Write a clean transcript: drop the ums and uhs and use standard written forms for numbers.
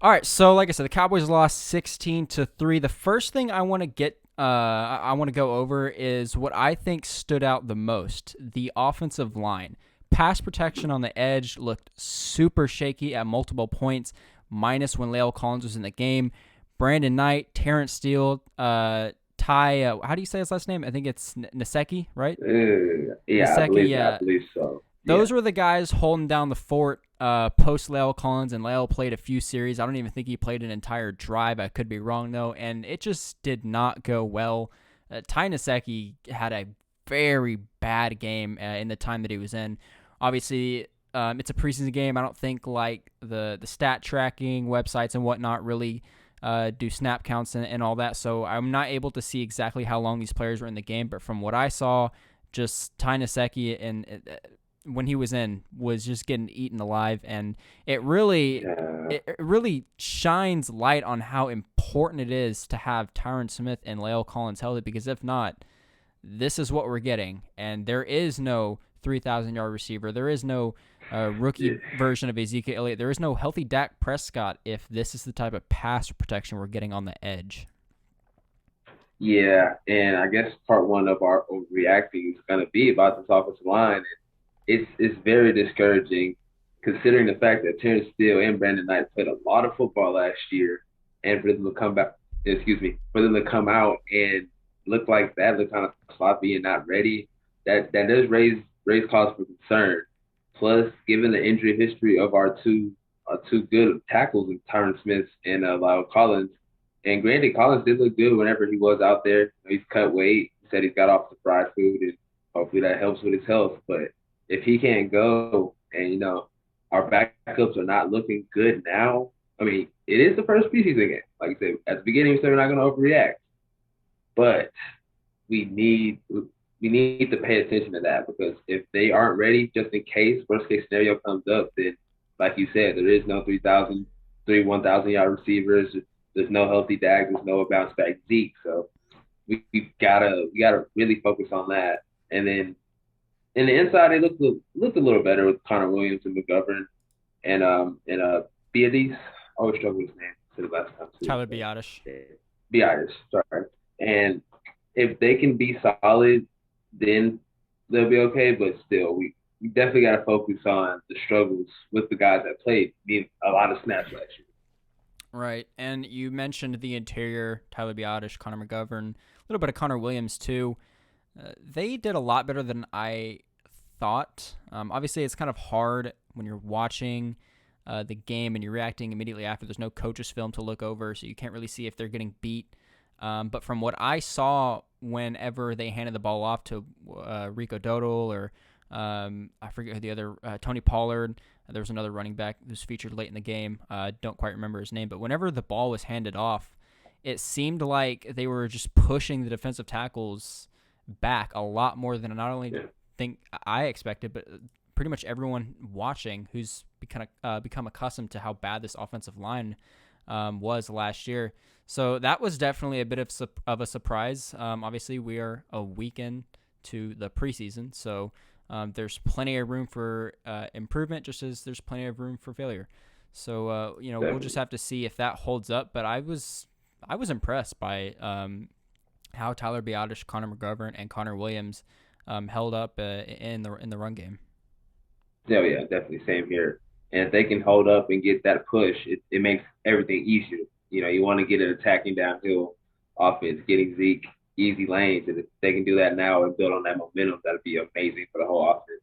All right, so like I said, the Cowboys lost 16-3. The first thing I want to I want to go over is what I think stood out the most: the offensive line. Pass protection on the edge looked super shaky at multiple points, minus when La'el Collins was in the game. Brandon Knight, Terrence Steele, Ty. How do you say his last name? I think it's Naseki, right? Yeah, Naseki. I believe so. Yeah. Those were the guys holding down the fort post La'el Collins, and La'el played a few series. I don't even think he played an entire drive. I could be wrong, though, and it just did not go well. Ty Nsekhe had a very bad game in the time that he was in. Obviously, it's a preseason game. I don't think like the stat tracking websites and whatnot really do snap counts and all that, so I'm not able to see exactly how long these players were in the game, but from what I saw, just Ty Nsekhe and when he was in was just getting eaten alive, and it really Yeah. it really shines light on how important it is to have Tyron Smith and La'el Collins healthy, because if not, this is what we're getting, and there is no 3,000-yard receiver. There is no rookie Yeah. version of Ezekiel Elliott. There is no healthy Dak Prescott if this is the type of pass protection we're getting on the edge. Yeah, and I guess part one of our overreacting is going to be about this offensive line. It's very discouraging considering the fact that Terrence Steele and Brandon Knight played a lot of football last year, and for them to come back, excuse me, for them to come out and look like that, look kind of sloppy and not ready, that does raise cause for concern. Plus, given the injury history of our two good tackles in Tyron Smith and Lyle Collins, and granted, Collins did look good whenever he was out there. He's cut weight. He said he's got off the fried food, and hopefully that helps with his health. But if he can't go, and our backups are not looking good now, I mean, it is the first preseason game. Like I said, at the beginning, we said we're not going to overreact, but we need we need to pay attention to that because if they aren't ready, just in case worst case scenario comes up, then like you said, there is no 1,000 yard receivers. There's no healthy Dak. There's no bounce back Zeke. So we gotta really focus on that. And then in the inside, they looked a little better with Connor Williams and McGovern and Beatrice. I always struggle with his name to the last time too. Tyler But Biotish. Beatrice, sorry. And if they can be solid, then they'll be okay. But still, we definitely got to focus on the struggles with the guys that played a lot of snaps last year. Right, and you mentioned the interior: Tyler Biotish, Connor McGovern, a little bit of Connor Williams too. They did a lot better than I thought. Obviously, it's kind of hard when you're watching the game and you're reacting immediately after. There's no coach's film to look over, so you can't really see if they're getting beat. But from what I saw, whenever they handed the ball off to Rico Dodal or I forget who the other Tony Pollard, there was another running back who was featured late in the game. Don't quite remember his name, but whenever the ball was handed off, it seemed like they were just pushing the defensive tackles back a lot more than not only Yeah, think I expected, but pretty much everyone watching who's become accustomed to how bad this offensive line was last year. So that was definitely a bit of a surprise. Obviously, we are a weekend to the preseason, so there's plenty of room for improvement, just as there's plenty of room for failure. So we'll just definitely. have to see if that holds up. But I was impressed by how Tyler Biotish, Connor McGovern, and Connor Williams held up in the run game. Yeah, yeah, definitely. Same here. And if they can hold up and get that push, it makes everything easier. You want to get an attacking downhill offense, getting Zeke easy lanes. And if they can do that now and build on that momentum, that'd be amazing for the whole offense.